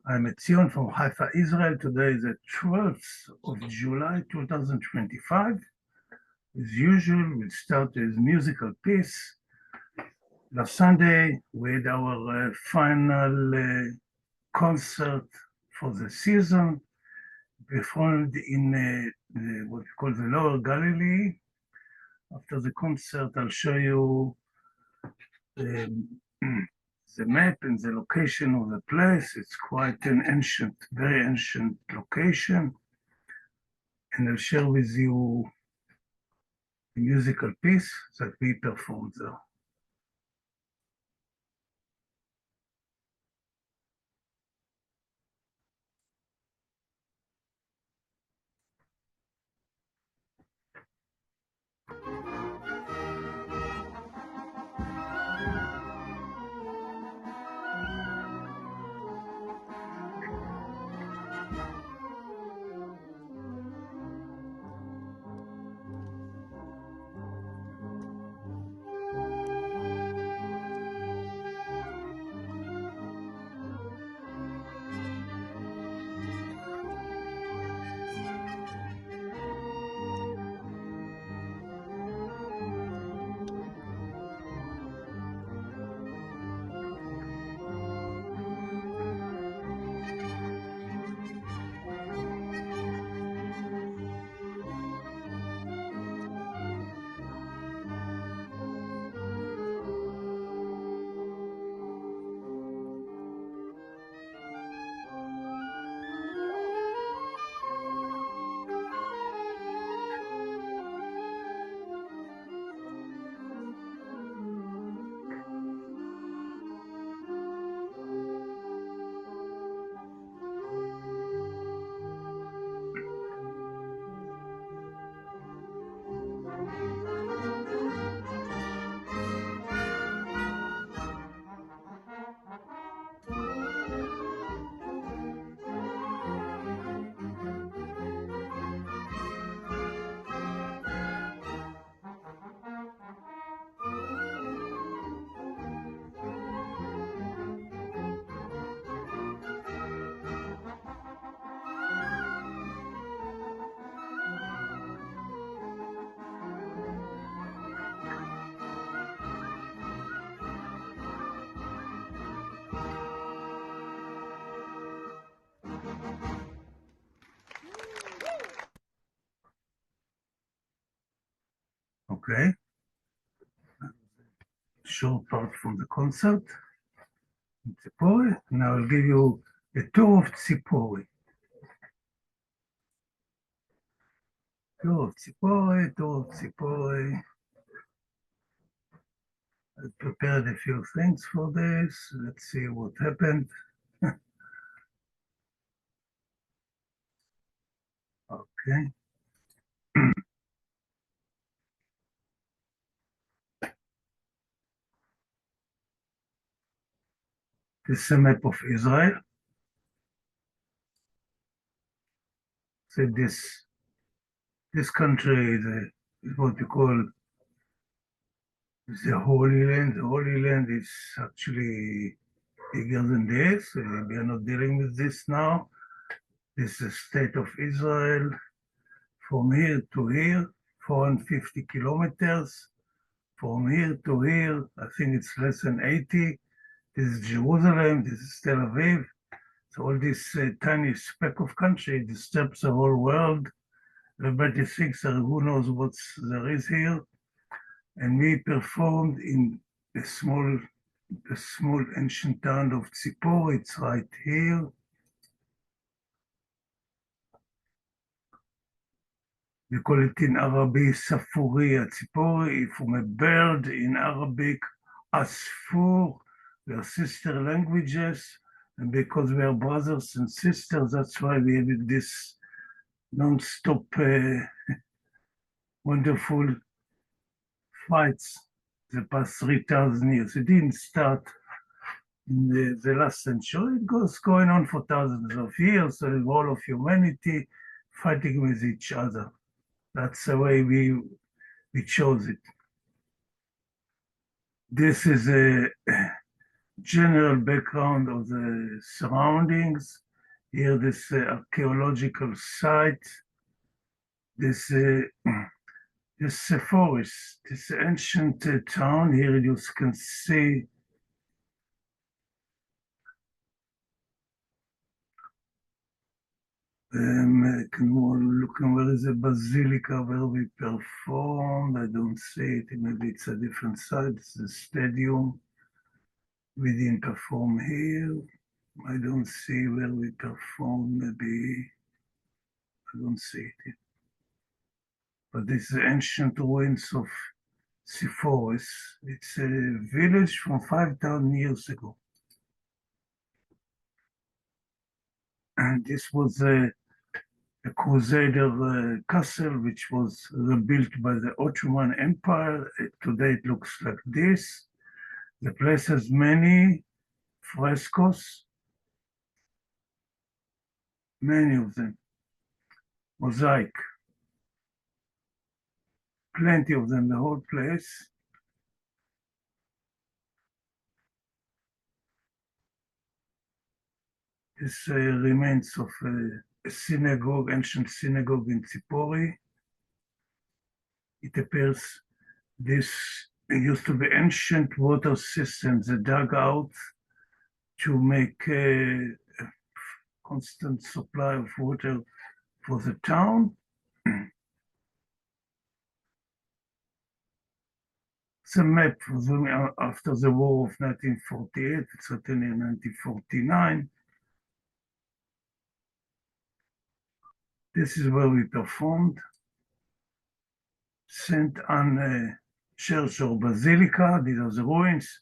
I'm Etzion from Haifa, Israel. Today is the 12th of July, 2025. As usual, we'll start with musical piece. Last Sunday, we had our final concert for the season, performed in what we call the Lower Galilee. After the concert, I'll show you the map and the location of the place. It's quite an ancient, very ancient location. And I'll share with you a musical piece that we performed there. Okay. Short part from the concert in Tzipori. Now I'll give you a tour of Tzipori. Tour of Tzipori, tour of Tzipori. I prepared a few things for this. Let's see what happened. Okay. This is a map of Israel. So this country is what we call the Holy Land. The Holy Land is actually bigger than this. We are not dealing with this now. This is the state of Israel. From here to here, 450 kilometers. From here to here, I think it's less than 80. This is Jerusalem, this is Tel Aviv. So all this tiny speck of country disturbs the whole world. Everybody thinks that who knows what there is here. And we performed in a small ancient town of Tzipori. It's right here. We call it in Arabic Sepphoris, Tzipori, from a bird in Arabic, Asfur. We are sister languages, and because we are brothers and sisters, that's why we have this non-stop wonderful fights the past 3,000 years. It didn't start in the last century. It goes going on for thousands of years, the whole of humanity fighting with each other. That's the way we chose it. This is general background of the surroundings. Here, this archaeological site, this Sepphoris, this ancient town. Here you can see looking where is the basilica where we performed. I don't see it. Maybe it's a different side. It's the stadium. We didn't perform here. I don't see where we performed. Maybe I don't see it here. But this is ancient ruins of Sepphoris. It's a village from 5,000 years ago. And this was a Crusader castle, which was rebuilt by the Ottoman Empire. Today it looks like this. The place has many frescoes, many of them, mosaic, plenty of them, the whole place. This remains of a synagogue, ancient synagogue in Tzipori. It appears this used to be ancient water systems, they dug out to make a constant supply of water for the town. It's a map after the war of 1948, it's written in 1949. This is where we performed. St. Anne Church or Basilica, these are the ruins.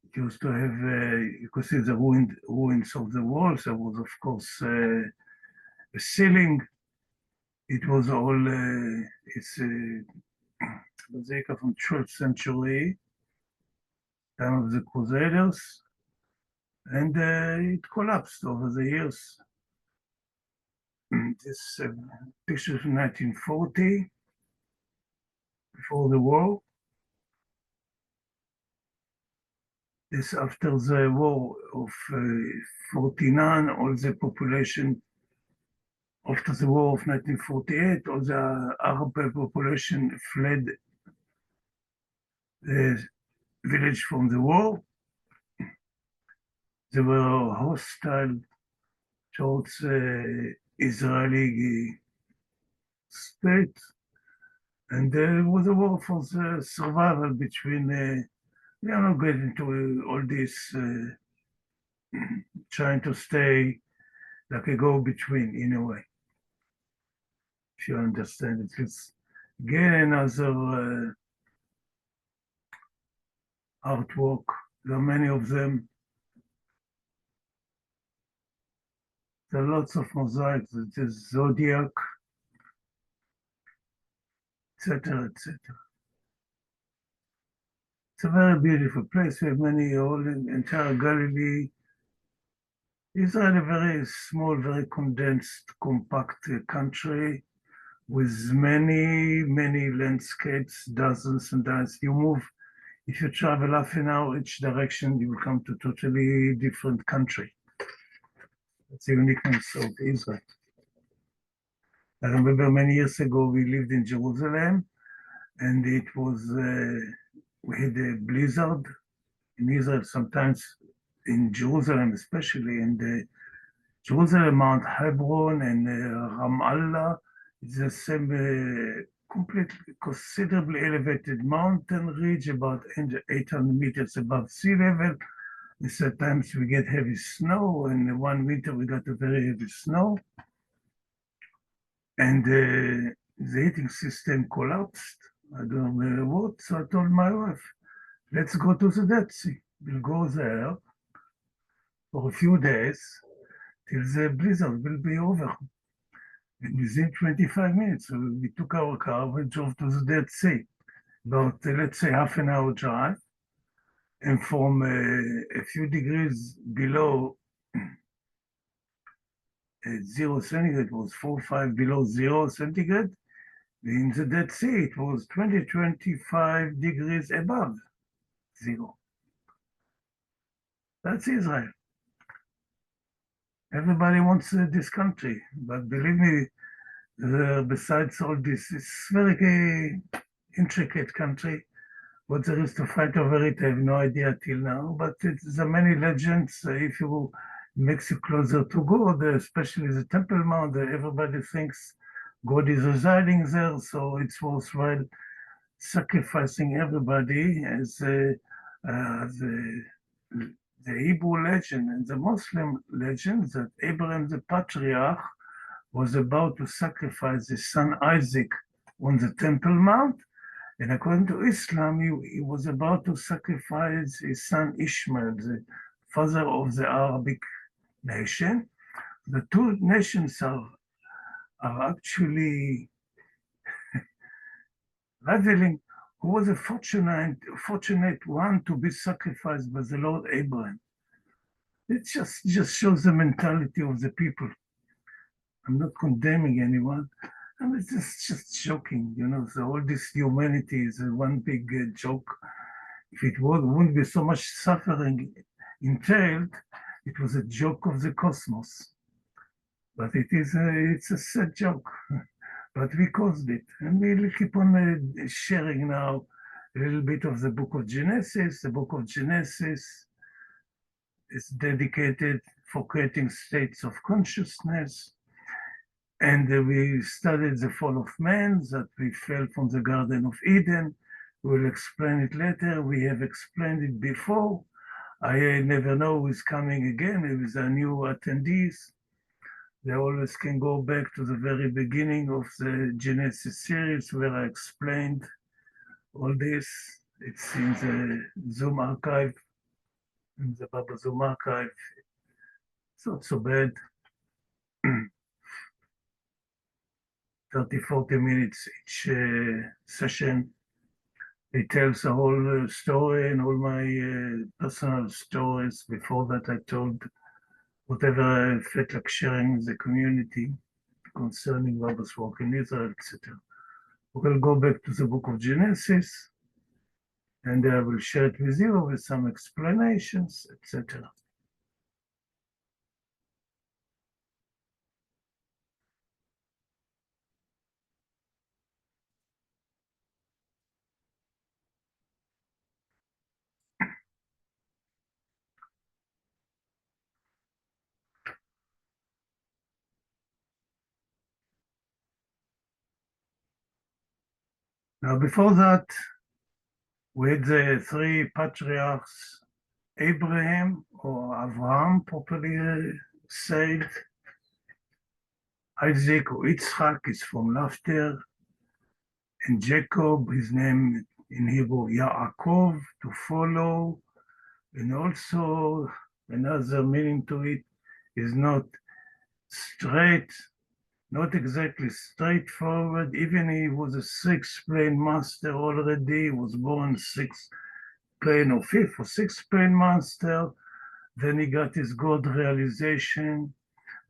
It used to have, you could see the ruins of the walls. There was, of course, a ceiling. It was all, it's a Basilica from 12th century, time of the Crusaders, and it collapsed over the years. This picture from 1940, before the war. This after the war of 49, all the population, after the war of 1948, all the Arab population fled the village from the war. They were hostile towards Israeli state, and there was a war for the survival between. We are not getting into all this trying to stay like a go-between in a way. If you understand it, let's get another artwork. There are many of them. There are lots of mosaics. There's zodiac, etc., etc. It's a very beautiful place. We have many, all in entire Galilee. Israel is a very small, very condensed, compact country with many, many landscapes, dozens and dozens. You move, if you travel half an hour each direction, you will come to a totally different country. That's the uniqueness of Israel. I remember many years ago, we lived in Jerusalem, and it was, we had a blizzard in Israel, sometimes in Jerusalem especially, and Jerusalem, Mount Hebron, and Ramallah, it's the same completely considerably elevated mountain ridge, about 800 meters above sea level. And sometimes we get heavy snow, and one winter we got a very heavy snow. And the heating system collapsed. I don't know what, so I told my wife, let's go to the Dead Sea. We'll go there for a few days till the blizzard will be over. And within 25 minutes, we took our car, we drove to the Dead Sea, about, let's say, half an hour drive. And from a few degrees below 0 centigrade, it was 4 or 5 below 0 centigrade. In the Dead Sea, it was 20, 25 degrees above 0. That's Israel. Everybody wants this country, but believe me, besides all this, it's very intricate country. What there is to fight over it, I have no idea till now. But there are many legends. If you makes you closer to God, especially the Temple Mount, everybody thinks God is residing there, so it's worthwhile sacrificing everybody as the Hebrew legend and the Muslim legend that Abraham the patriarch was about to sacrifice his son Isaac on the Temple Mount. And according to Islam, he was about to sacrifice his son Ishmael, the father of the Arabic nation. The two nations are actually revealing who was a fortunate one to be sacrificed by the Lord Abraham. It just shows the mentality of the people. I'm not condemning anyone. And it's just joking, So all this humanity is one big joke. If it wouldn't be so much suffering entailed, it was a joke of the cosmos. But it's a sad joke. But we caused it. And we'll keep on sharing now a little bit of the book of Genesis. The book of Genesis is dedicated for creating states of consciousness. And we studied the fall of man, that we fell from the Garden of Eden. We'll explain it later. We have explained it before. I never know who's coming again. With our new attendees, they always can go back to the very beginning of the Genesis series where I explained all this. It's in the Zoom archive, in the Baba Zoom archive. It's not so bad. 30, 40 minutes each session. It tells the whole story and all my personal stories. Before that, I told whatever I felt like sharing with the community concerning Rabbi's work in Israel, etc. We'll go back to the book of Genesis, and I will share it with you with some explanations, etc. Now, before that, we had the three patriarchs, Abraham, or Avraham, properly said. Isaac or Yitzchak is from laughter, and Jacob, his name in Hebrew, Yaakov, to follow, and also another meaning to it is not straight, not exactly straightforward. Even he was a six-plane master already, he was born six-plane or fifth or six-plane master. Then he got his God realization.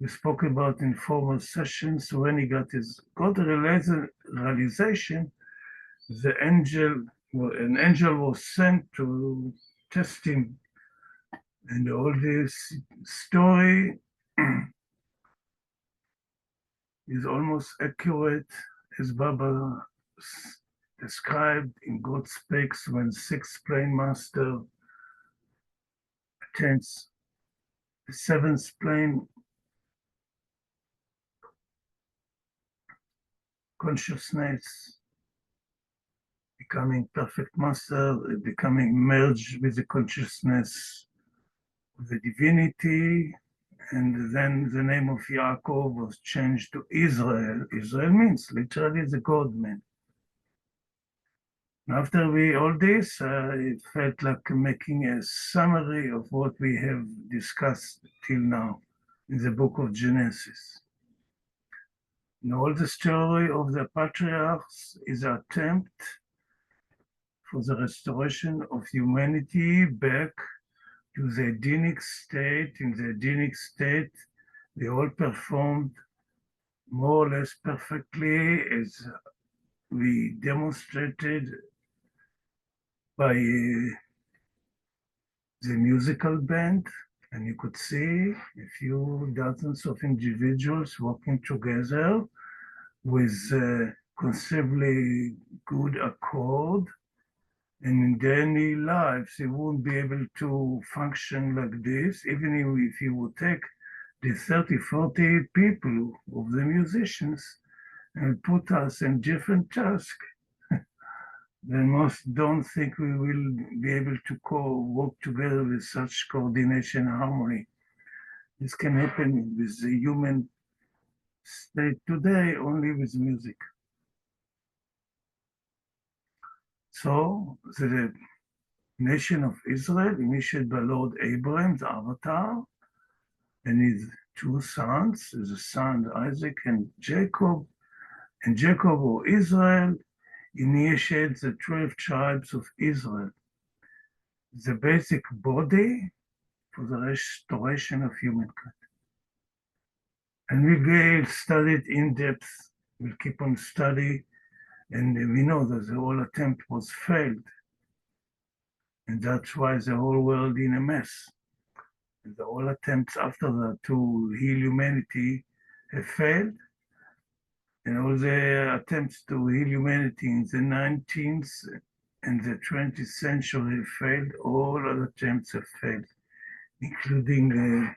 We spoke about in formal sessions. When he got his God realization, an angel was sent to test him. And all this story is almost accurate as Baba described in God Speaks when six-plane master attends the seventh plane consciousness, becoming perfect master, becoming merged with the consciousness of the divinity, and then the name of Yaakov was changed to Israel. Israel means literally the God man. After all this, it felt like making a summary of what we have discussed till now in the book of Genesis. And all the story of the patriarchs is an attempt for the restoration of humanity back to the Edenic state. In the Edenic state, they all performed more or less perfectly, as we demonstrated by the musical band, and you could see a few dozens of individuals working together with considerably good accord. And in daily lives, they wouldn't be able to function like this, even if you would take the 30, 40 people of the musicians and put us in different tasks. Then most don't think we will be able to work together with such coordination and harmony. This can happen with the human state today only with music. So the nation of Israel, initiated by Lord Abraham, the avatar, and his two sons, the son Isaac and Jacob or Israel, initiates the 12 tribes of Israel, the basic body for the restoration of humankind. And we studied in depth, we'll keep on studying, and we know that the whole attempt was failed. And that's why the whole world in a mess. And the whole attempts after that to heal humanity have failed. And all the attempts to heal humanity in the 19th and the 20th century failed. All other attempts have failed, including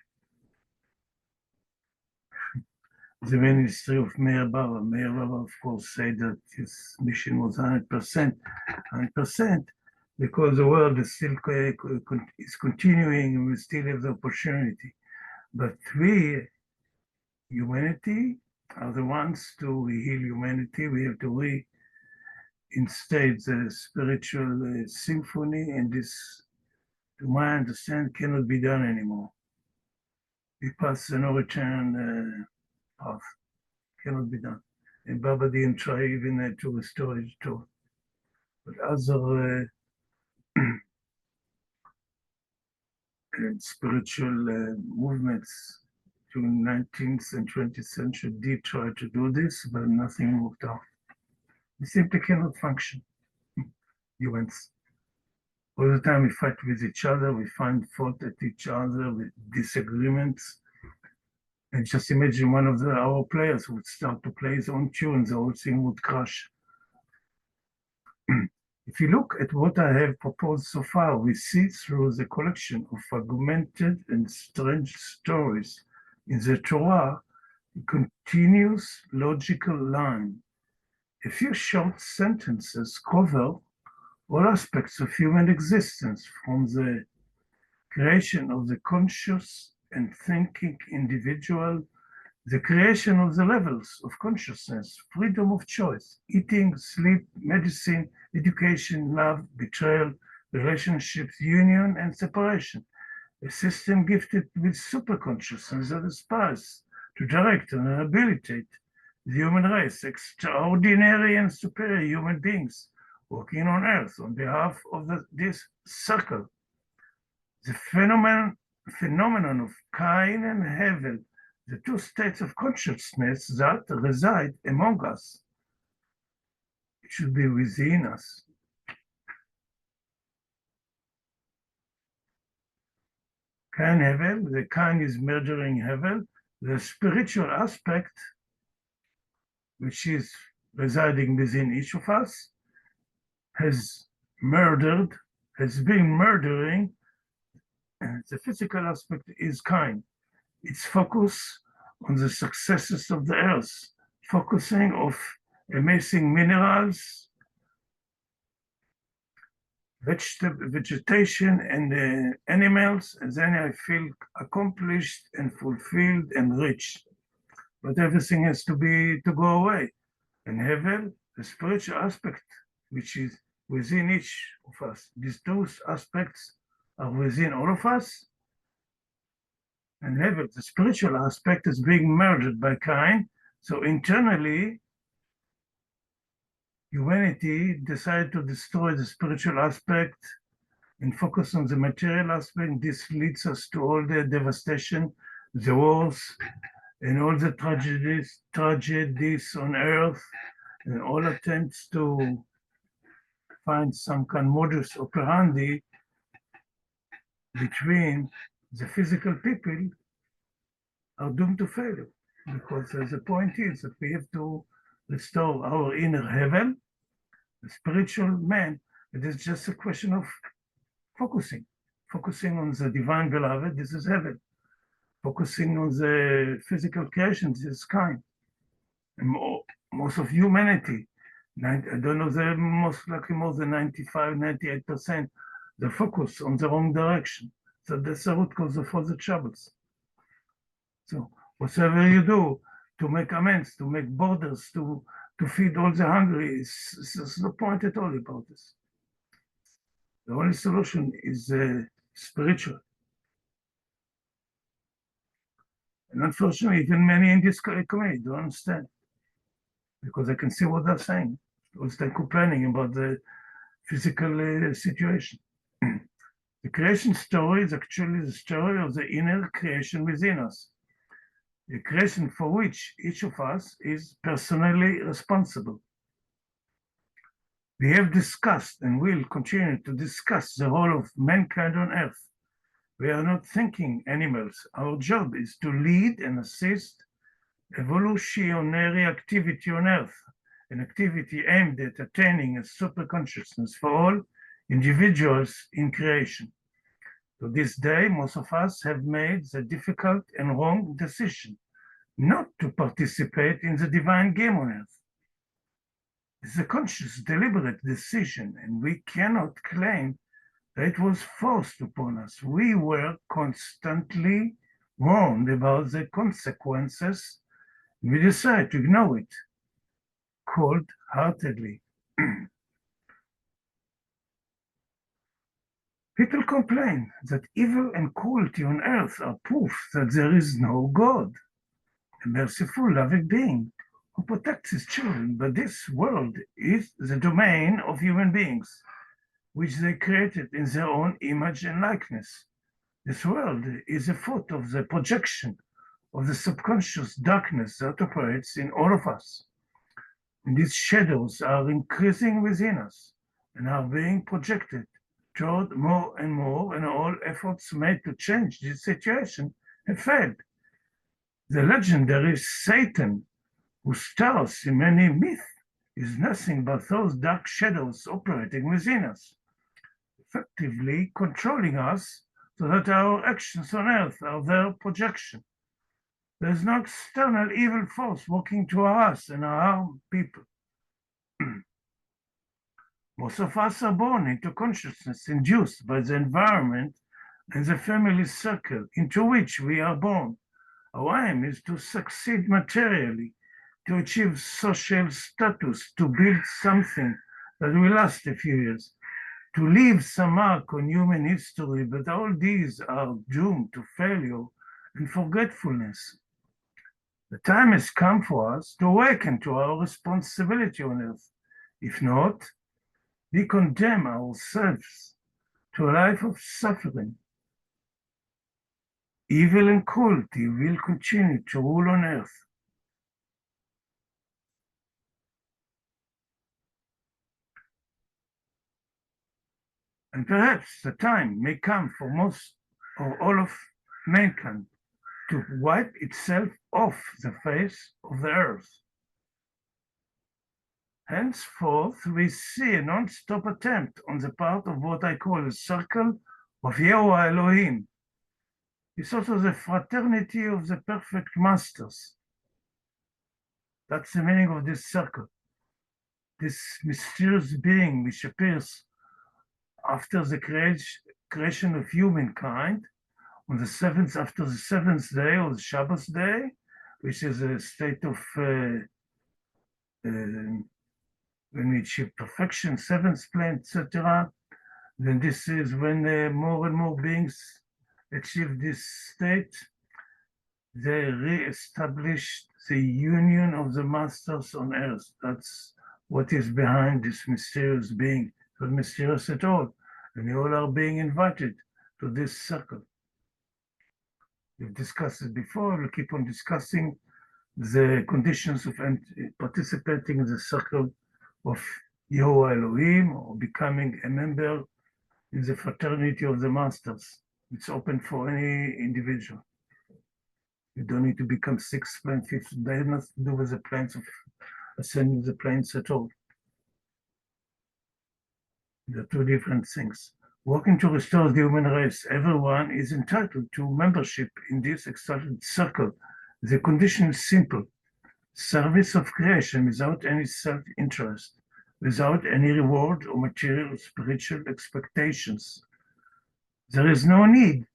the ministry of Meherabad. Meherabad, of course, said that his mission was 100%, because the world is still is continuing and we still have the opportunity. But we, humanity, are the ones to heal humanity. We have to reinstate the spiritual symphony, and this, to my understanding, cannot be done anymore. We pass the no return path. Cannot be done. And Baba didn't try even to restore it at all. But other spiritual movements during 19th and 20th century did try to do this, but nothing worked out. We simply cannot function. Humans. All the time we fight with each other, we find fault at each other with disagreements. And just imagine one of our players would start to play his own tunes, the whole thing would crash. If you look at what I have proposed so far, we see through the collection of fragmented and strange stories in the Torah a continuous logical line. A few short sentences cover all aspects of human existence, from the creation of the conscious and thinking individual, the creation of the levels of consciousness, freedom of choice, eating, sleep, medicine, education, love, betrayal, relationships, union, and separation. A system gifted with superconsciousness that aspires to direct and rehabilitate the human race, extraordinary and superior human beings working on earth on behalf of this circle. The phenomenon of Cain and Hevel, the two states of consciousness that reside among us. It should be within us. Cain Hevel, the Cain is murdering Hevel, the spiritual aspect, which is residing within each of us, has been murdering, and the physical aspect is Cain. Its focus on the successes of the earth, focusing of amazing minerals, vegetation, and animals, and then I feel accomplished and fulfilled and rich. But everything has to go away. And heaven, the spiritual aspect, which is within each of us. These two aspects are within all of us. And heaven, the spiritual aspect, is being murdered by Cain. So internally, humanity decided to destroy the spiritual aspect and focus on the material aspect. This leads us to all the devastation, the wars, and all the tragedies on earth, and all attempts to find some kind of modus operandi between the physical people are doomed to failure, because the point is that we have to restore our inner heaven, the spiritual man. It is just a question of focusing on the divine beloved. This is heaven. Focusing on the physical creation. This is kind. And most of humanity, I don't know, they're most likely more than 95, 98%, they focus on the wrong direction. So that's the root cause of all the troubles. So whatever you do to make amends, to make borders, to feed all the hungry, there's no point at all about this. The only solution is spiritual. And unfortunately, even many in this community don't understand, because I can see what they're saying. They're complaining about the physical situation. The creation story is actually the story of the inner creation within us. The creation for which each of us is personally responsible. We have discussed and will continue to discuss the role of mankind on earth. We are not thinking animals. Our job is to lead and assist evolutionary activity on earth, an activity aimed at attaining a super consciousness for all individuals in creation. To this day, most of us have made the difficult and wrong decision not to participate in the divine game on earth. It's a conscious, deliberate decision, and we cannot claim that it was forced upon us. We were constantly warned about the consequences. We decided to ignore it cold-heartedly. People complain that evil and cruelty on earth are proof that there is no God, a merciful, loving being who protects his children. But this world is the domain of human beings, which they created in their own image and likeness. This world is a fruit of the projection of the subconscious darkness that operates in all of us. And these shadows are increasing within us and are being projected toward more and more, and all efforts made to change this situation have failed. The legendary Satan, who stars in many myths, is nothing but those dark shadows operating within us, effectively controlling us so that our actions on earth are their projection. There is no external evil force working to us and harm people. Most of us are born into consciousness induced by the environment and the family circle into which we are born. Our aim is to succeed materially, to achieve social status, to build something that will last a few years, to leave some mark on human history, but all these are doomed to failure and forgetfulness. The time has come for us to awaken to our responsibility on earth. If not, we condemn ourselves to a life of suffering. Evil and cruelty will continue to rule on earth. And perhaps the time may come for most or all of mankind to wipe itself off the face of the earth. Henceforth, we see a non-stop attempt on the part of what I call the circle of Yehovah Elohim. It's also the fraternity of the perfect masters. That's the meaning of this circle. This mysterious being which appears after the creation of humankind on the seventh, after the seventh day, or the Shabbos day, which is a state of when we achieve perfection, seventh plane, etc. Then this is when more and more beings achieve this state. They re-established the union of the masters on earth. That's what is behind this mysterious being. It's not mysterious at all. And you all are being invited to this circle. We've discussed it before. We'll keep on discussing the conditions of participating in the circle of Yehovah Elohim, or becoming a member in the fraternity of the masters. It's open for any individual. You don't need to become sixth plane, fifth. They have nothing to do with the planes of ascending the planes at all. They're two different things. Working to restore the human race, everyone is entitled to membership in this exalted circle. The condition is simple: service of creation without any self-interest, without any reward or material or spiritual expectations. There is no need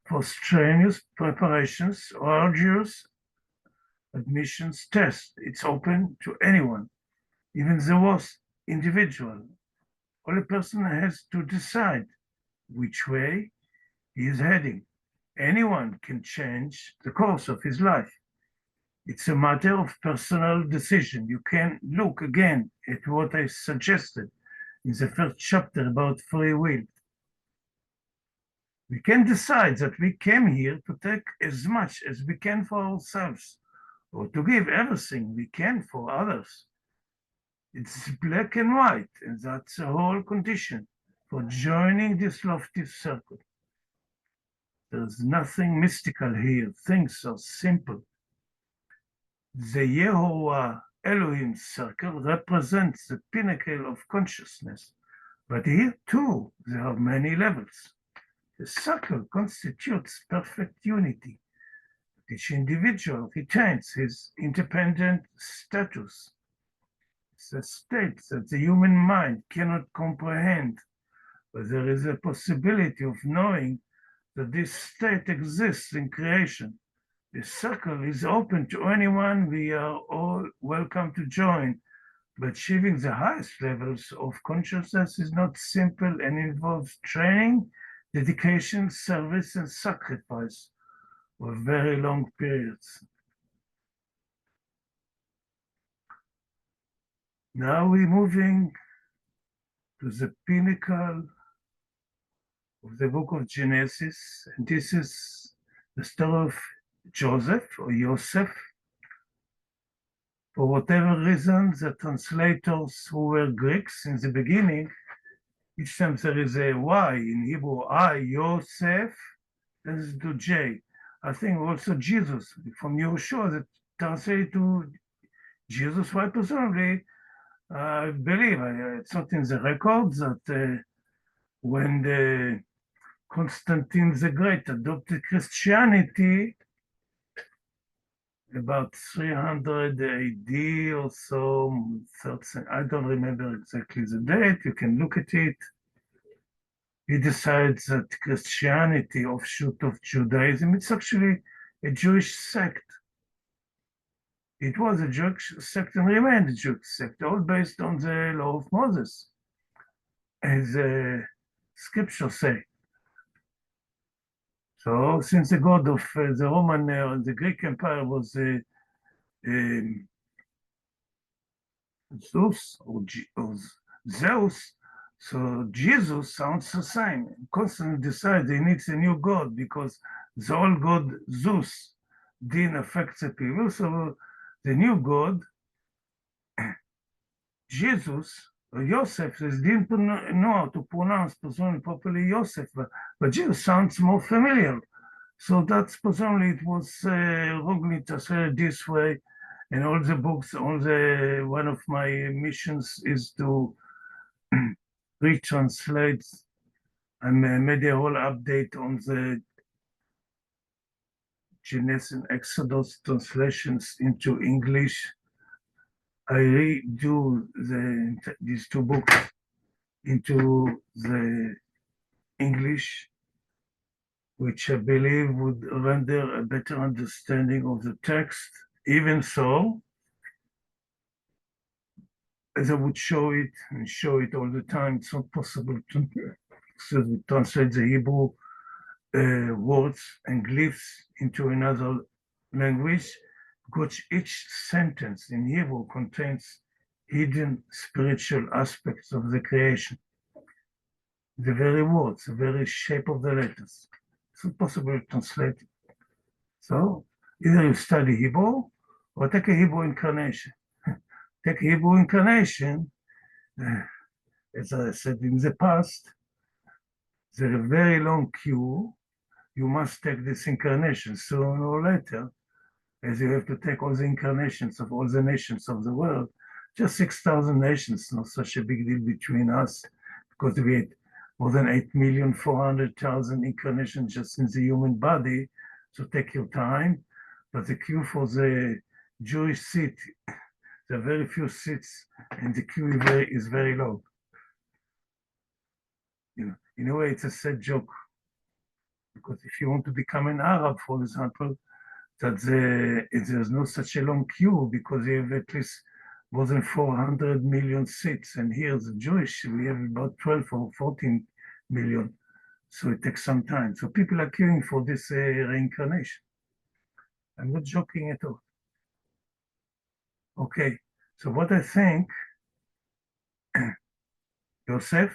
for strenuous preparations or arduous admissions tests. It's open to anyone, even the worst individual. All a person has to decide which way he is heading. Anyone can change the course of his life. It's a matter of personal decision. You can look again at what I suggested in the first chapter about free will. We can decide that we came here to take as much as we can for ourselves, or to give everything we can for others. It's black and white, and that's the whole condition for joining this lofty circle. There's nothing mystical here. Things are simple. The Yehovah Elohim circle represents the pinnacle of consciousness, but here too there are many levels. The circle constitutes perfect unity. Each individual retains his independent status. It's a state that the human mind cannot comprehend, but there is a possibility of knowing that this state exists in creation. The circle is open to anyone. We are all welcome to join, but achieving the highest levels of consciousness is not simple and involves training, dedication, service, and sacrifice for very long periods. Now we're moving to the pinnacle of the book of Genesis, and this is the story of Joseph or Yosef. For whatever reason, the translators who were Greeks in the beginning, each time there is a Y in Hebrew, I, Yosef, that is to J. I think also Jesus, from Yehoshua, that translated to Jesus. Why presumably, I believe, it's not in the records, that when the Constantine the Great adopted Christianity, about 300 AD or so, I don't remember exactly the date, you can look at it. He decides that Christianity, offshoot of Judaism, it's actually a Jewish sect. It was a Jewish sect and remained a Jewish sect, all based on the law of Moses, as scriptures say. So, since the god of the Roman and the Greek Empire was Zeus or Zeus, so Jesus sounds the same. Constantly decides he needs a new god because the old god Zeus didn't affect the people. So the new god, Jesus, or Yosef, didn't know how to pronounce properly Yosef, but Jesus sounds more familiar. So that's presumably it was wrongly translated this way. And all the books, one of my missions is to retranslate. I made a whole update on the Genesis and Exodus translations into English. I redo these two books into the English, which I believe would render a better understanding of the text. Even so, as I would show it and show it all the time, it's not possible to translate the Hebrew words and glyphs into another language, because each sentence in Hebrew contains hidden spiritual aspects of the creation. The very words, the very shape of the letters. It's not possible to translate it. So either you study Hebrew or take a Hebrew incarnation. Take a Hebrew incarnation, as I said in the past, there's a very long queue, you must take this incarnation sooner or later, as you have to take all the incarnations of all the nations of the world. Just 6,000 nations, not such a big deal between us, because we had more than 8,400,000 incarnations just in the human body. So take your time. But the queue for the Jewish seat, there are very few seats, and the queue is very long. You know, in a way, it's a sad joke, because if you want to become an Arab, for example, that there's no such a long queue, because you have at least more than 400 million seats, and here the Jewish, we have about 12 or 14 million. So it takes some time. So people are queuing for this reincarnation. I'm not joking at all. Okay, so what I think, Yosef,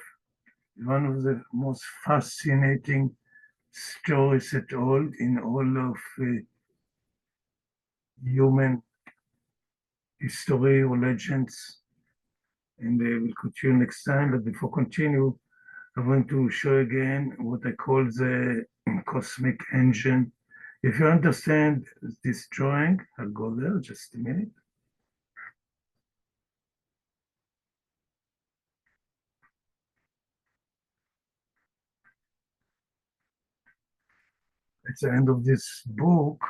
is one of the most fascinating stories at all in all of human history or legends, and we'll continue next time. But before continue, I want to show again what I call the cosmic engine. If you understand this drawing, I'll go there just a minute. At the end of this book,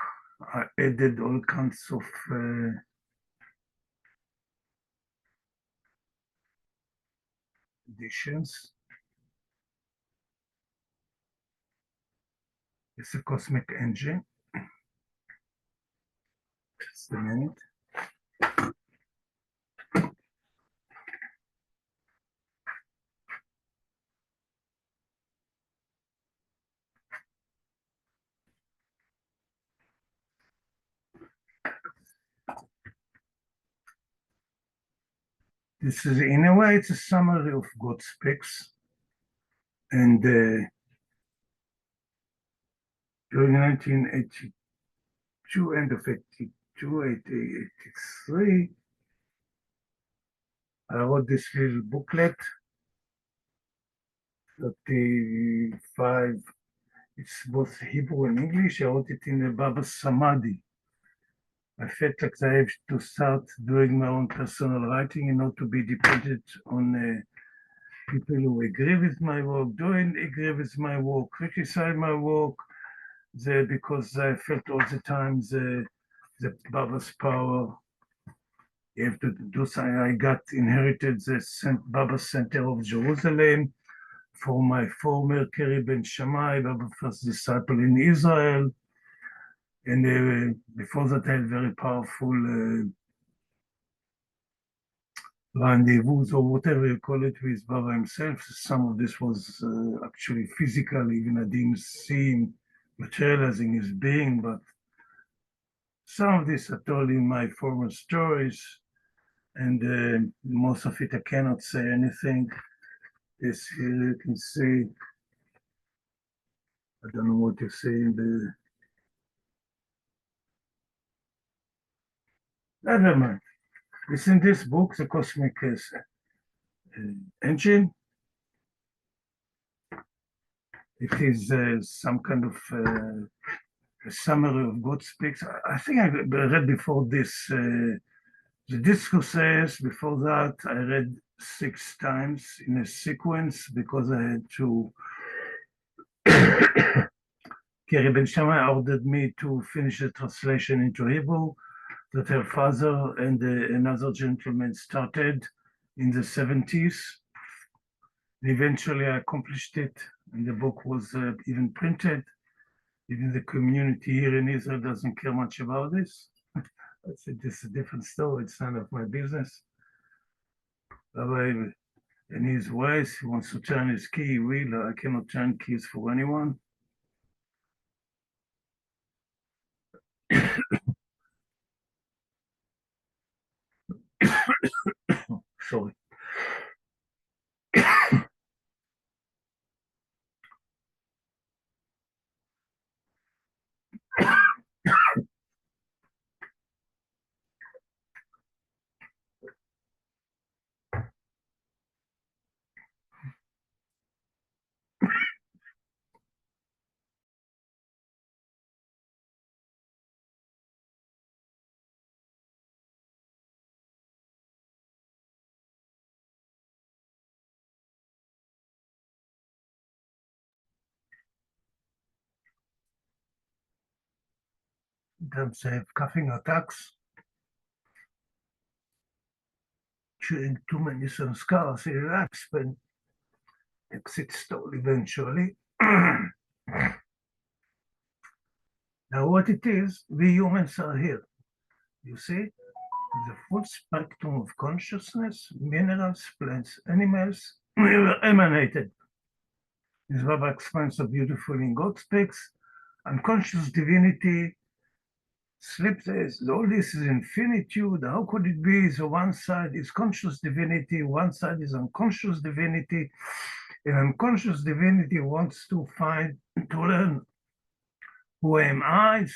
I added all kinds of additions. It's a cosmic engine. Just a minute. This is, in a way, it's a summary of God's specs. And during 1982, end of 82, 83, I wrote this little booklet, 35, it's both Hebrew and English. I wrote it in the Baba Samadhi. I felt like I have to start doing my own personal writing and not to be dependent on people who agree with my work, don't agree with my work, criticize my work, because I felt all the time the Baba's power. You have to do something. I got inherited the Baba Center of Jerusalem from my former Keri Ben Shammai, Baba first disciple in Israel. And before that, I had very powerful rendezvous or whatever you call it with Baba himself. Some of this was actually physical, even I didn't see him materializing his being, but some of this I told in my former stories, and most of it I cannot say anything. This here you can see, I don't know what you see in the, never mind. It's in this book, The Cosmic Engine. It is some kind of a summary of God speaks. I think I read before this the discourses. Before that, I read 6 times in a sequence because I had to. Keri Ben Shammai ordered me to finish the translation into Hebrew that her father and another gentleman started in the 70s. And eventually, I accomplished it, and the book was even printed. Even the community here in Israel doesn't care much about this. I said, this is a different story. It's none of my business. Rabbi, in his ways, he wants to turn his key. He will. I cannot turn keys for anyone. Sorry. Sometimes they have coughing attacks, chewing too many sanskaras, he relaxes, but exits stall eventually. Now what it is, we humans are here. You see, the full spectrum of consciousness, minerals, plants, animals, we were emanated. As Baba explains so beautifully in God Speaks, unconscious divinity, sleep says, all this is infinitude. How could it be? So one side is conscious divinity, one side is unconscious divinity. And unconscious divinity wants to find, to learn who am I,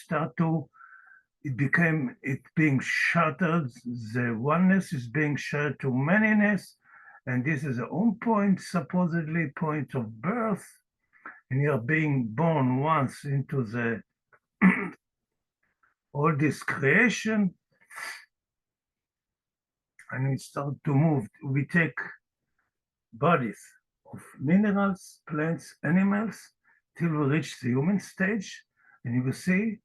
it being shattered, the oneness is being shared to manyness, and this is the own point, supposedly point of birth, and you're being born once into the all this creation, and we start to move. We take bodies of minerals, plants, animals, till we reach the human stage, and you will see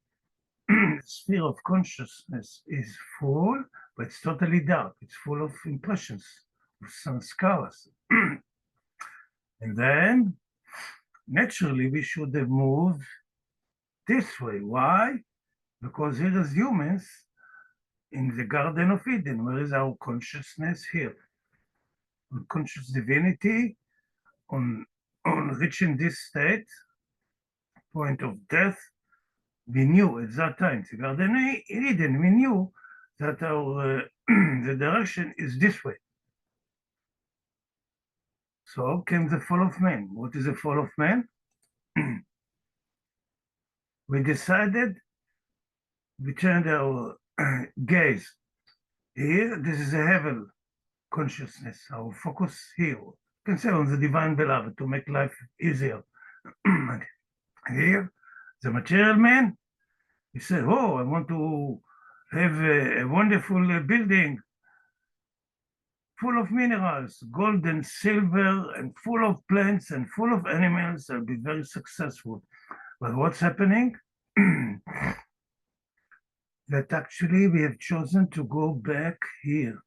the sphere of consciousness is full, but it's totally dark. It's full of impressions, of sanskaras. And then, naturally, we should have moved this way. Why? Because here as humans, in the Garden of Eden, where is our consciousness here? Conscious divinity, on reaching this state, point of death, we knew at that time, the Garden of Eden, we knew that our the direction is this way. So came the fall of man. What is the fall of man? We decided, we turned our gaze here. This is a heaven consciousness. Our focus here. You can say on the divine beloved to make life easier. Here, the material man, he said, oh, I want to have a wonderful building full of minerals, gold and silver, and full of plants and full of animals. I'll be very successful. But what's happening? That actually we have chosen to go back here,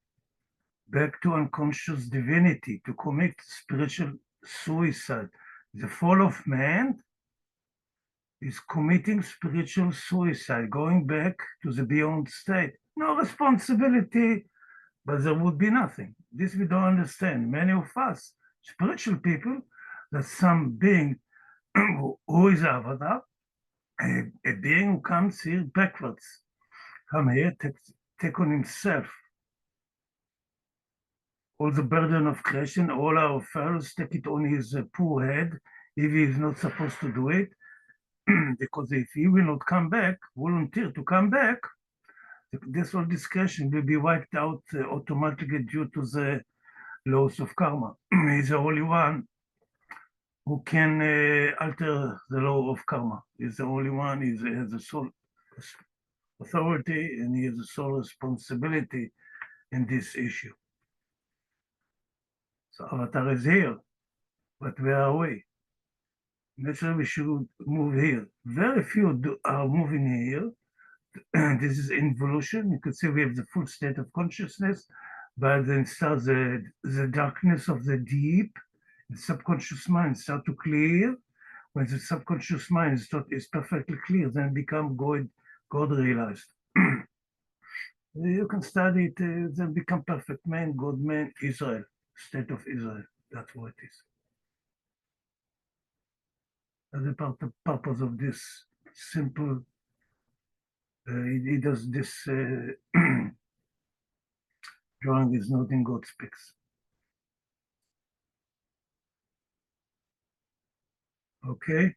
back to unconscious divinity, to commit spiritual suicide. The fall of man is committing spiritual suicide, going back to the beyond state. No responsibility, but there would be nothing. This we don't understand. Many of us, spiritual people, that some being who is avatar, a being who comes here backwards, come here, take on himself all the burden of creation, all our fellows take it on his poor head, if he is not supposed to do it, because if he will not come back, volunteer to come back, this whole discussion will be wiped out automatically due to the laws of karma. He's the only one who can alter the law of karma. He's the only one, he has the sole authority and he has the sole responsibility in this issue. So Avatar is here, but where are we? Naturally, we should move here. Very few are moving here. This is involution. You could say we have the full state of consciousness, but then starts the darkness of the deep. The subconscious mind start to clear. When the subconscious mind is perfectly clear, then become God realized. You can study it, then become perfect man, God man, Israel, state of Israel. That's what it is. That's the purpose of this simple. He does this drawing is not in God Speaks. Okay.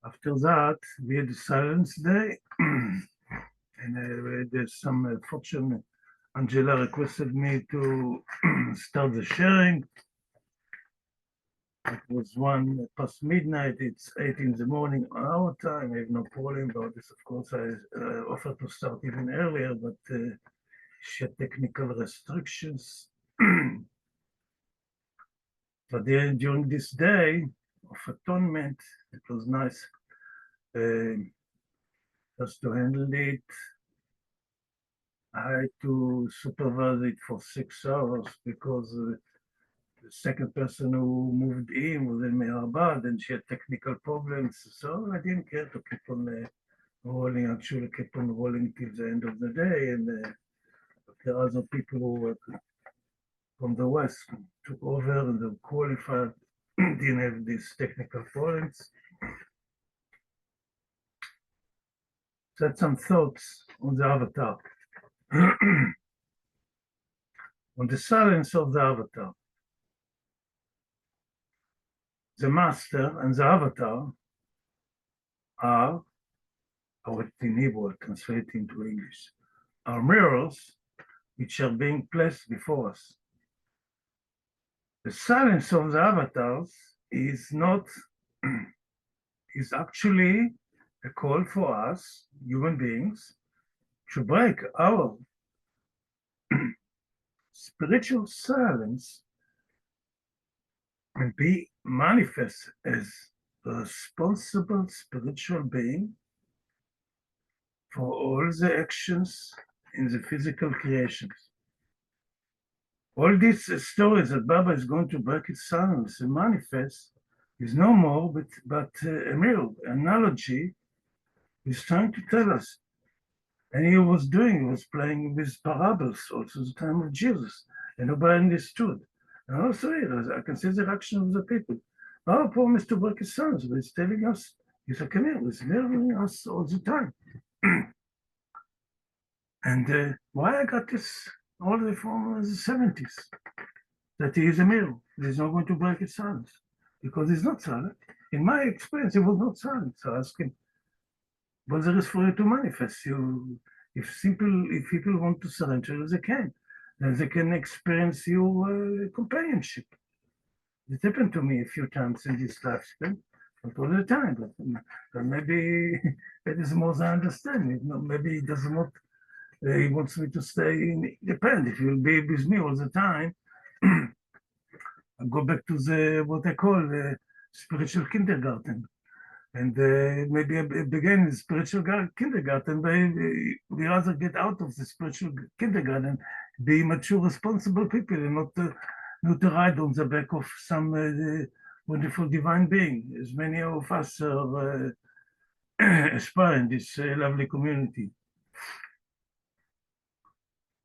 After that, we had a silence day, and there's some fortune. Angela requested me to start the sharing. It was 1 past midnight. It's 8 in the morning our time. I have no problem about this. Of course, I offered to start even earlier, but she had technical restrictions. But then during this day of atonement, it was nice. just to handle it. I had to supervise it for 6 hours because the second person who moved in was in Meherabad and she had technical problems. So I didn't care to keep on rolling, actually keep on rolling till the end of the day. And there are other people who were from the West took over and they qualified, didn't have these technical problems. Set some thoughts on the avatar. On the silence of the avatar. The master and the avatar are, or in Hebrew, translated into English, are mirrors which are being placed before us. The silence of the avatars is not, is actually a call for us, human beings, to break our spiritual silence and be manifest as a responsible spiritual being for all the actions in the physical creations. All these stories that Baba is going to break its silence and manifest is no more but a mirror, analogy he's trying to tell us. And he was playing with parables also the time of Jesus, and nobody understood. And also I can see the reaction of the people. Baba promised to break his silence, but he's telling us, he's like, come here, he's mirroring us all the time. And why I got this all the way from the 70s, that he is a mirror. He's not going to break his silence, because he's not silent. In my experience, he was not silent. So I asked him, what there is for you to manifest? If people want to surrender, they can. Then they can experience your companionship. It happened to me a few times in this lifespan, not all the time, but maybe it is more than I understand. Maybe he doesn't want, he wants me to stay independent. If you'll be with me all the time, I'll go back to what I call spiritual kindergarten. And maybe I begin in spiritual kindergarten, but we rather get out of the spiritual kindergarten, be mature, responsible people, and not to ride on the back of some wonderful divine being, as many of us are aspiring this lovely community.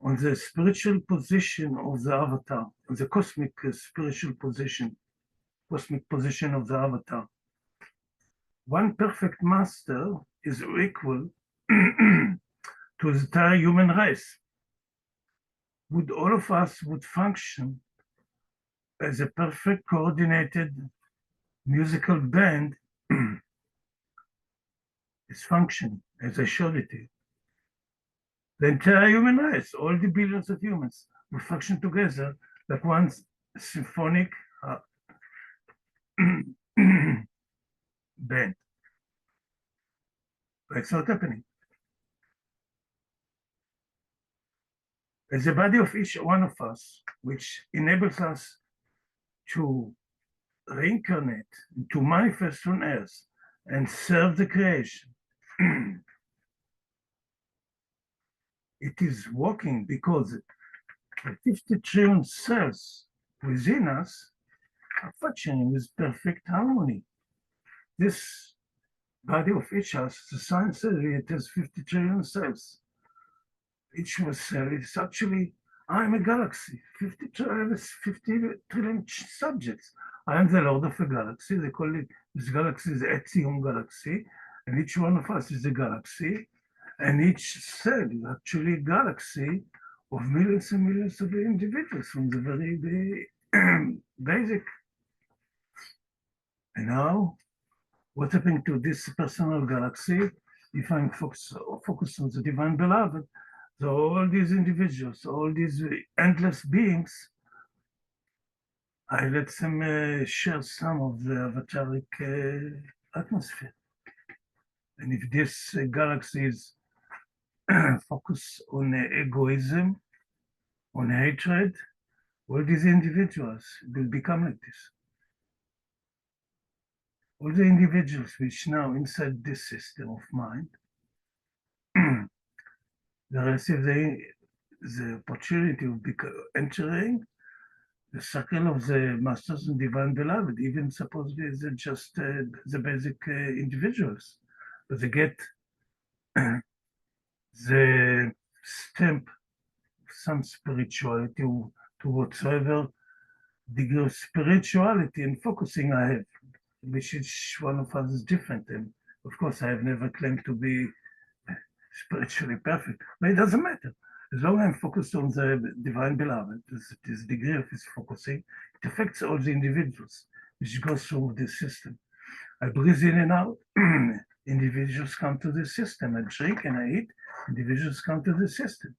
On the spiritual position of the avatar, the cosmic spiritual position, cosmic position of the avatar. One perfect master is equal to the entire human race. Would all of us would function as a perfect coordinated musical band is functioning, as I showed it to you. The entire human race, all the billions of humans, will function together like one symphonic band. But it's not happening. As the body of each one of us, which enables us to reincarnate, to manifest on earth and serve the creation, it is working because the 50 trillion cells within us are functioning with perfect harmony. This body of each of us, the science says it has 50 trillion cells. Each cell is actually, I'm a galaxy, 50 trillion subjects. I am the Lord of a galaxy. They call it, this galaxy is the Etzion galaxy, and each one of us is a galaxy, and each cell is actually a galaxy of millions and millions of individuals from the very basic. And now, what happened to this personal galaxy? If I'm focused on the divine beloved, so all these individuals, all these endless beings, I let them share some of the avataric atmosphere. And if this galaxy is focused on egoism, on hatred, all these individuals will become like this. All the individuals which now inside this system of mind they receive the opportunity of entering the circle of the masters and divine beloved, even supposedly they're just the basic individuals, but they get the stamp of some spirituality to whatsoever degree of spirituality and focusing I have, which each one of us is different. And of course, I have never claimed to be spiritually perfect, but it doesn't matter. As long as I'm focused on the divine beloved, this degree of his focusing, it affects all the individuals, which go through this system. I breathe in and out, individuals come to the system. I drink and I eat, individuals come to the system,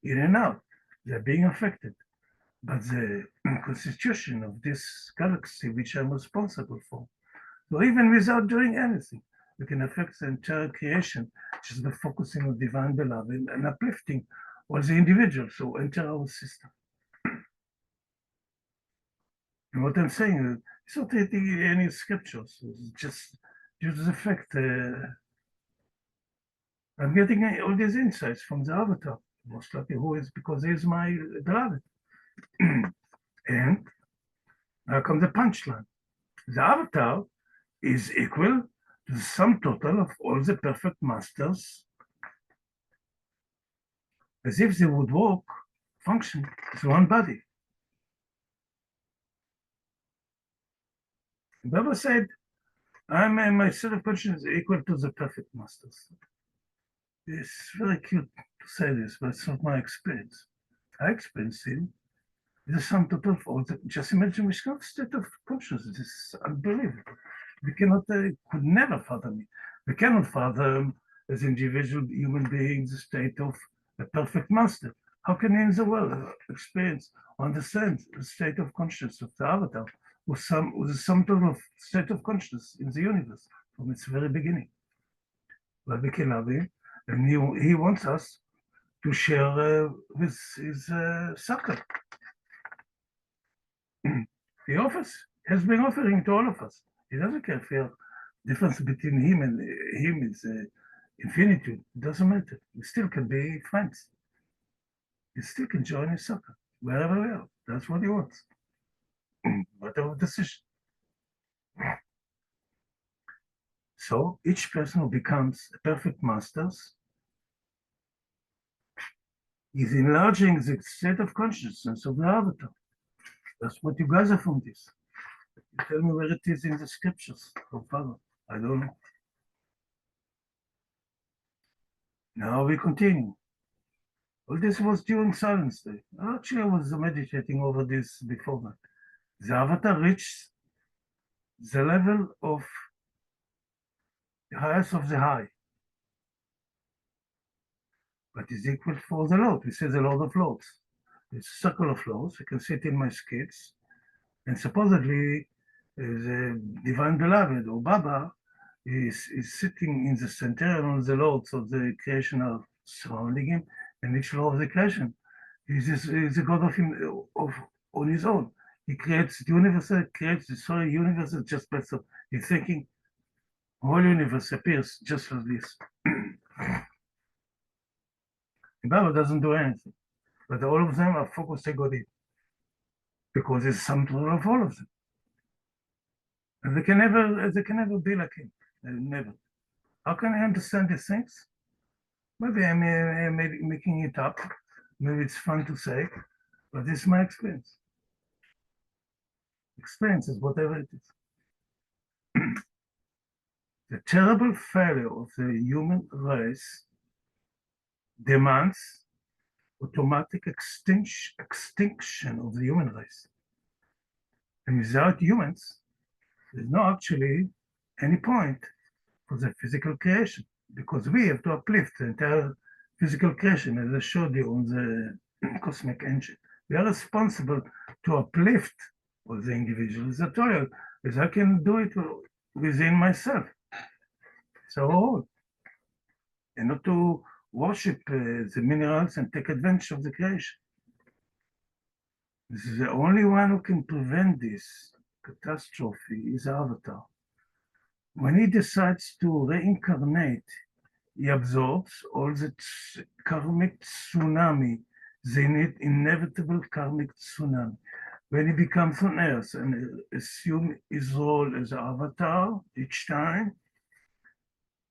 in and out. They're being affected. But the constitution of this galaxy, which I'm responsible for, so even without doing anything, we can affect the entire creation, just by focusing on divine beloved and uplifting all the individuals who enter our system. And what I'm saying is, it's not taking any scriptures, it's just due to the fact I'm getting all these insights from the avatar, most likely who is, because he is my beloved. And now comes the punchline. The avatar is equal to the sum total of all the perfect masters, as if they would function as one body. Baba said, my set of consciousness is equal to the perfect masters. It's very cute to say this, but it's not my experience. I experience it. It's a sum total of all the, just imagine which kind of state of consciousness. It's unbelievable. We cannot, could never fathom it. We cannot fathom as individual human beings the state of a perfect master. How can we in the world experience, understand the state of consciousness of the avatar with the sum total of state of consciousness in the universe from its very beginning? But we can love him, and he wants us to share with his circle. He has been offering to all of us. He doesn't care if the difference between him and him is infinitude. It doesn't matter. We still can be friends. He still can join his circle, wherever we are. That's what he wants. Whatever decision. So each person who becomes a perfect master is enlarging the state of consciousness of the avatar. That's what you gather from this. You tell me where it is in the scriptures, Father. I don't know. Now we continue. All this was during Silence Day. Actually, I was meditating over this before that. The avatar reached the level of the highest of the high, but is equal for the Lord. We say the Lord of Lords. It's a circle of lords. You can see it in my skits. And supposedly, the divine beloved or Baba is sitting in the center, and all the lords of the creation are surrounding him, and each lord of the creation is a god of him on his own. He creates the universe, creates the soul universe just by so. He's thinking, whole universe appears just like this. The Baba doesn't do anything, but all of them are focused on God because it's sum total of all of them. And they can never be like him. Never. How can I understand these things? Maybe I'm making it up. Maybe it's fun to say, but this is my experience. Experience is whatever it is. The terrible failure of the human race demands automatic extinction of the human race. And without humans, there's no actually any point for the physical creation, because we have to uplift the entire physical creation, as I showed you on the cosmic engine. We are responsible to uplift all the individuals at all, as I can do it within myself. So, and not to worship the minerals and take advantage of the creation. This is the only one who can prevent this catastrophe is Avatar. When he decides to reincarnate he absorbs all the karmic tsunami, the inevitable karmic tsunami. When he becomes on Earth and assume his role as an avatar each time,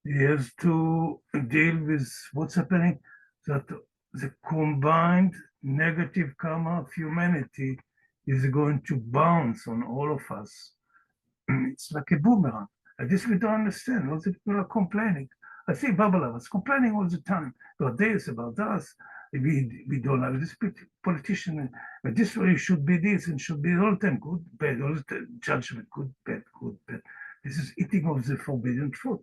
he has to deal with what's happening, that the combined negative karma of humanity is going to bounce on all of us. It's like a boomerang. And this we don't understand. All the people are complaining. I see Babala was complaining all the time about this, about us. We don't have this politician, but this way should be this and should be all the time good, bad, all the time, judgment, good, bad, good, bad. This is eating of the forbidden fruit.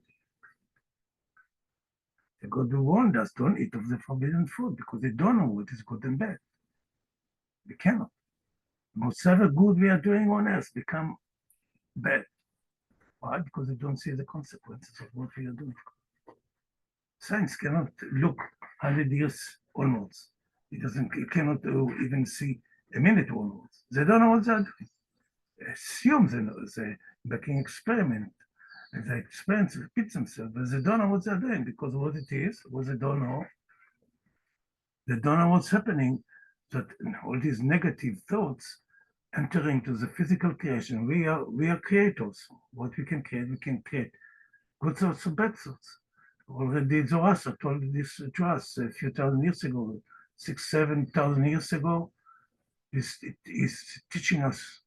The God who warned us, don't eat of the forbidden fruit because they don't know what is good and bad. We cannot. Whatever good we are doing on earth become bad. Why? Because they don't see the consequences of what we are doing. Science cannot look 100 years onwards. It cannot even see a minute onwards. They don't know what they're doing. They assume they know. They're making experiment. And the experiments repeat themselves, but they don't know what they're doing because what it is, what they don't know what's happening, that all these negative thoughts enter into the physical creation. We are creators. What we can create good thoughts or bad thoughts. Already Zoroaster told this to us a few thousand years ago, 6,000-7,000 years ago. He's teaching us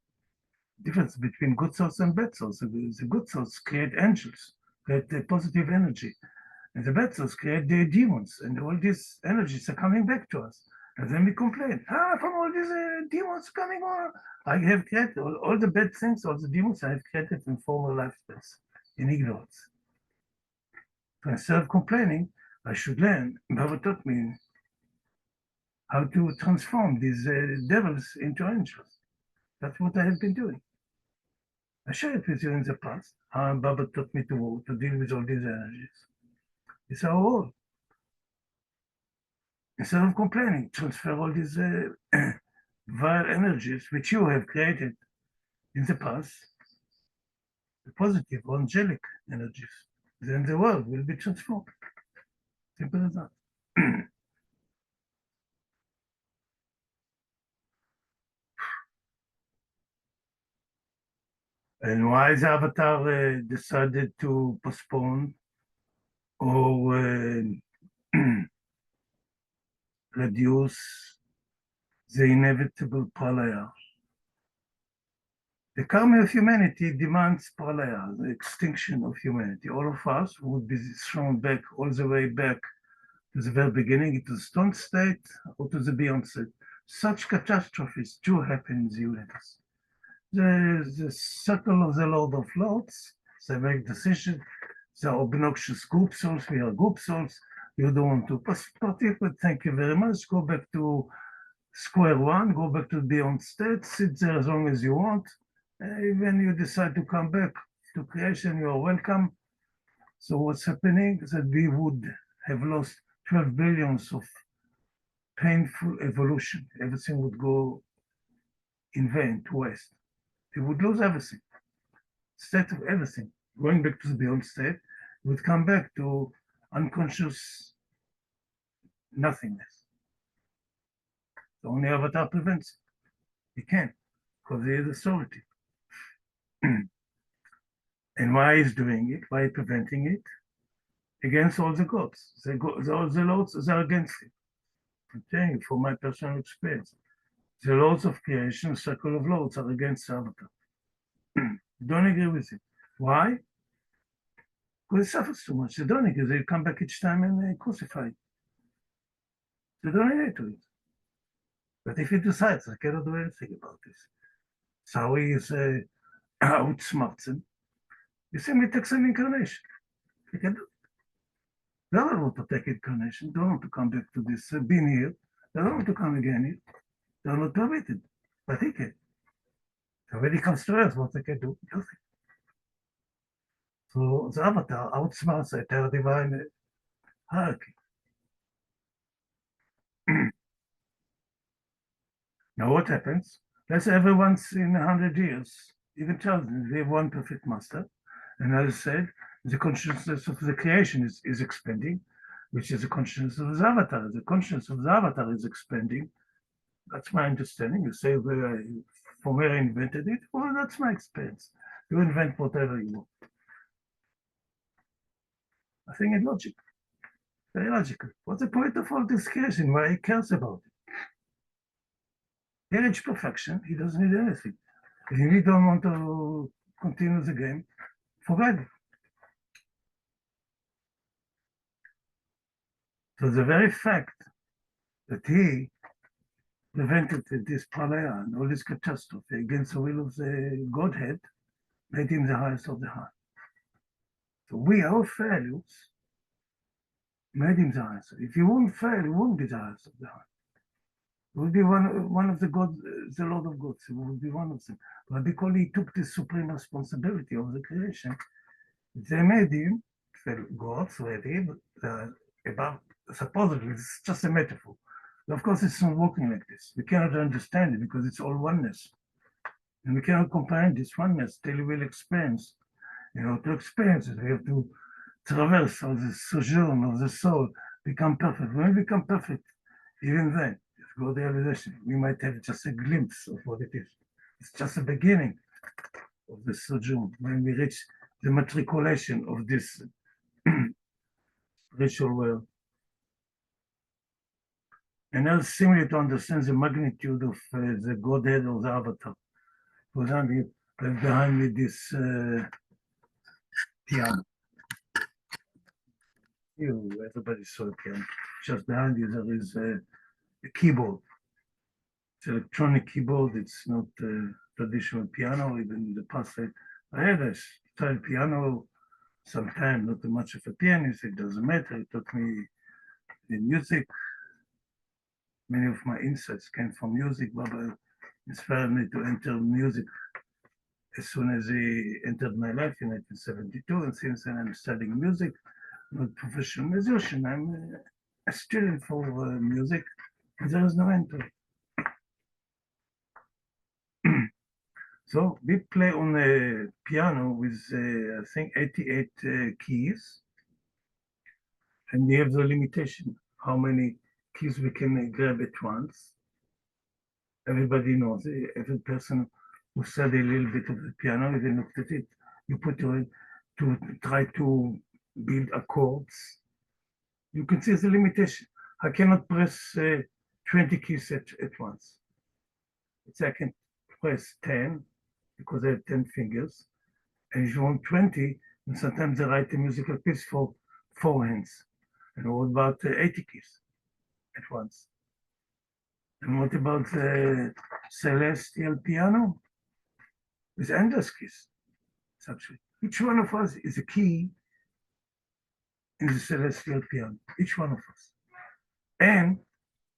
the difference between good thoughts and bad thoughts. The good thoughts create angels, create the positive energy, and the bad thoughts create the demons, and all these energies are coming back to us. And then we complain, from all these demons coming on, I have created all the bad things, all the demons I have created in former lifespans, in ignorance. So instead of complaining, I should learn. Baba taught me how to transform these devils into angels. That's what I have been doing. I shared it with you in the past, how Baba taught me to deal with all these energies. It's our role. Instead of complaining, transfer all these vile energies which you have created in the past, the positive, angelic energies. Then the world will be transformed. Simple as that. And why the Avatar decided to postpone or reduce the inevitable pralaya? The karma of humanity demands pralaya, the extinction of humanity. All of us would be thrown back, all the way back to the very beginning, to the stone state or to the beyond state. Such catastrophes do happen in the universe. The circle of the Lord of Lords, they make decisions. The obnoxious group souls, we are group souls. You don't want to participate, but thank you very much. Go back to square one, go back to beyond state, sit there as long as you want. When you decide to come back to creation, you are welcome. So what's happening is that we would have lost 12 billions of painful evolution. Everything would go in vain to waste. We would lose everything, state of everything. Going back to the beyond state, we would come back to unconscious nothingness. The only Avatar prevents it. He can't, because he is authority. And why he's doing it? Why preventing it? Against all the gods. All the lords are against it. I'm telling you from my personal experience. The lords of creation, circle of lords, are against Avatar. Don't agree with it. Why? Because it suffers too much. They don't agree. They come back each time and they crucify it. They don't agree to it. But if he decides, I cannot do anything about this. So he is outsmarts him. You simply takes an incarnation. He can do it. They don't want to take incarnation. They don't want to come back to this being here. They don't want to come again here. They're not permitted. But he can. So when he comes to Earth, what they can do? Nothing. So the Avatar outsmarts the entire divine hierarchy. Now what happens? Let's say everyone's in 100 years, even thousands, we have one perfect master. And as I said, The consciousness of the creation is expanding, which is the consciousness of the avatar. The consciousness of the avatar is expanding. That's my understanding. You say from where I invented it, well, that's my experience. You invent whatever you want. I think it's logical, very logical. What's the point of all this creation? Why he cares about it? He reached perfection. He doesn't need anything. If you don't want to continue the game, forget it. So the very fact that he prevented this pralaya and all this catastrophe against the will of the Godhead made him the highest of the high. So our failures made him the highest. If he wouldn't fail, he wouldn't be the highest of the high. He would be one of the gods, the Lord of gods. He would be one of them. But because he took the supreme responsibility of the creation, they made him gods ready, above. Supposedly, it's just a metaphor. Of course, it's not working like this. We cannot understand it because it's all oneness. And we cannot comprehend this oneness till we will experience. To experience it, we have to traverse all the sojourn of the soul, become perfect. When we become perfect, even then, it's God realization. We might have just a glimpse of what it is. It's just the beginning of the sojourn. When we reach the matriculation of this spiritual world. And now simply to understand the magnitude of the Godhead of the Avatar. For example, behind me this piano. Everybody saw a piano. Just behind you there is a keyboard. It's an electronic keyboard. It's not a traditional piano. Even in the past I had a style piano sometime, not too much of a pianist. It doesn't matter. It taught me the music. Many of my insights came from music. Baba inspired me to enter music as soon as he entered my life in 1972. And since then, I'm studying music. I'm not a professional musician. I'm a student for music, and there is no end to it. So we play on a piano with, I think, 88 keys. And we have the limitation, how many keys we can grab at once. Everybody knows it. Every person who studied a little bit of the piano, even looked at it, you put it to try to build accords. You can see the limitation. I cannot press 20 keys at once. I can press 10 because I have 10 fingers. And if you want 20, and sometimes they write a musical piece for 4 hands. And what about 80 keys at once? And what about the celestial piano? With endless keys. It's actually, each one of us is a key in the celestial piano, each one of us. And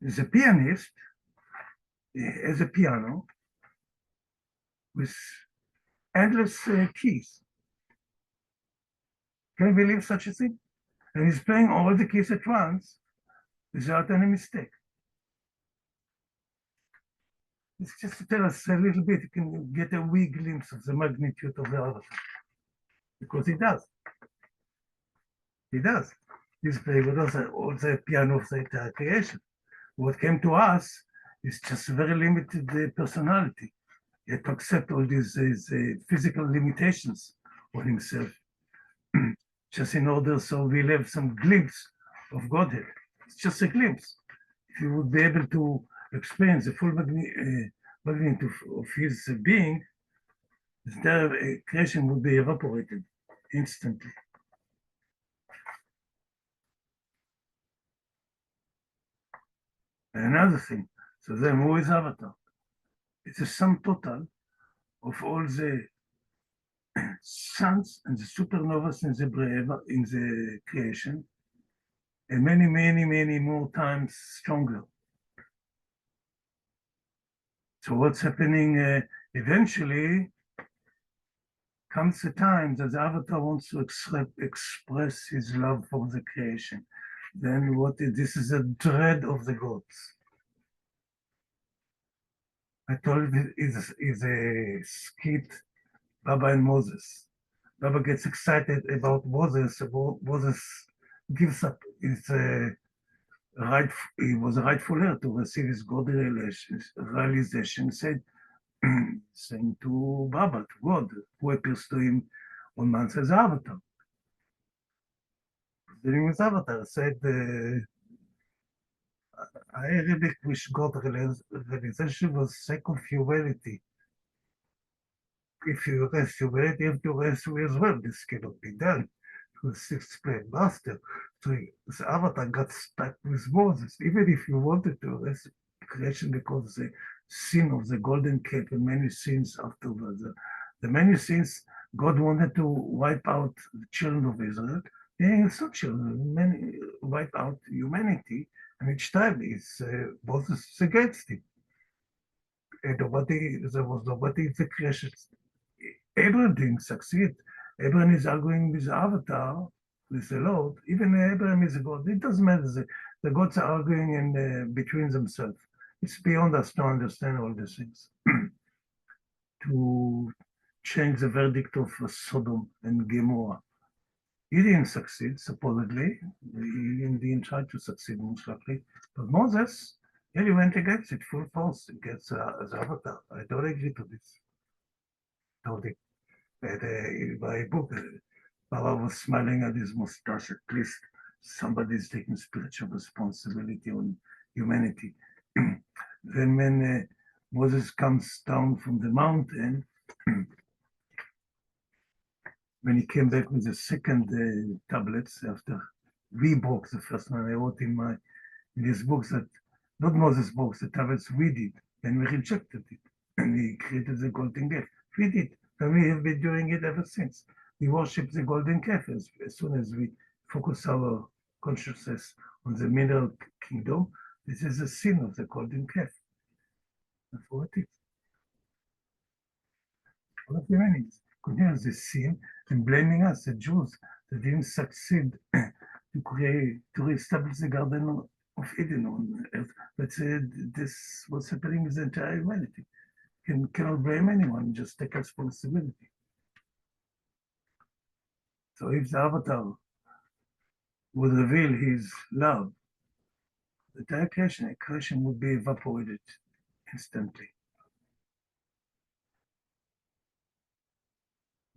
the pianist has a piano with endless keys. Can you believe such a thing? And he's playing all the keys at once without any mistake. It's just to tell us a little bit, you can get a wee glimpse of the magnitude of the avatar. Because he does. He does. He's playing with all the piano of the entire creation. What came to us is just a very limited personality. He had to accept all these physical limitations on himself. Just in order so we'll have some glimpse of Godhead. It's just a glimpse. If you would be able to experience the full magnitude of his being, the entire creation would be evaporated instantly. And another thing, so then who is Avatar? It's a sum total of all the suns and the supernovas in the creation, and many, many, many more times stronger. So what's happening eventually comes a time that the Avatar wants to express his love for the creation. Then this is a dread of the gods. I told you is a skit, Baba and Moses. Baba gets excited about Moses. Moses gives up his right. He was rightful heir to receive his God realization. Said, saying to Baba, to God, who appears to him on Mount says Avatar. Dealing with Avatar, said, I really wish God realization was sake of humanity. If you rest humanity, you have to rest me as well. This cannot be done. To the sixth plane master. So the Avatar got stuck with Moses. Even if you wanted to rest creation because the sin of the golden calf and many sins afterwards. The many sins God wanted to wipe out the children of Israel. Yeah, some children, many wipe out humanity, and each time it's Moses against it. And there was nobody in the creation. Abraham didn't succeed. Abraham is arguing with Avatar, with the Lord. Even Abraham is a God. It doesn't matter. The gods are arguing between themselves. It's beyond us to understand all these things. To change the verdict of Sodom and Gomorrah. He didn't succeed, supposedly. He didn't try to succeed, most likely. But Moses, he went against it full force, against the Avatar. I don't agree to this. Totally. In my book, Baba was smiling at his mustache. At least somebody is taking spiritual responsibility on humanity. Then when Moses comes down from the mountain, when he came back with the second tablets after we broke the first one, I wrote in his books that not Moses broke the tablets, we did, and we rejected it, and he created the golden calf. We did, and we have been doing it ever since. We worship the golden calf as soon as we focus our consciousness on the mineral kingdom. This is the sin of the golden calf. That's what it is. All of humanity continues the sin and blaming us, the Jews, that didn't succeed to reestablish the Garden of Eden on earth. But this was happening with the entire humanity. Cannot blame anyone, just take responsibility. So if the Avatar would reveal his love, the entire creation would be evaporated instantly.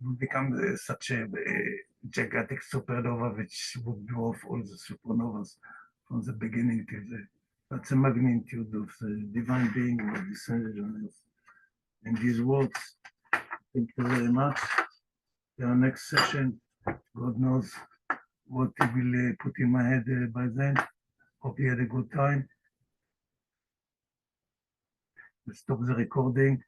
It would become such a gigantic supernova which would dwarf all the supernovas from the beginning to the. That's the magnitude of the divine being who descended on earth. And these words, thank you very much. Our next session, God knows what he will put in my head by then. Hope you had a good time. We'll stop the recording.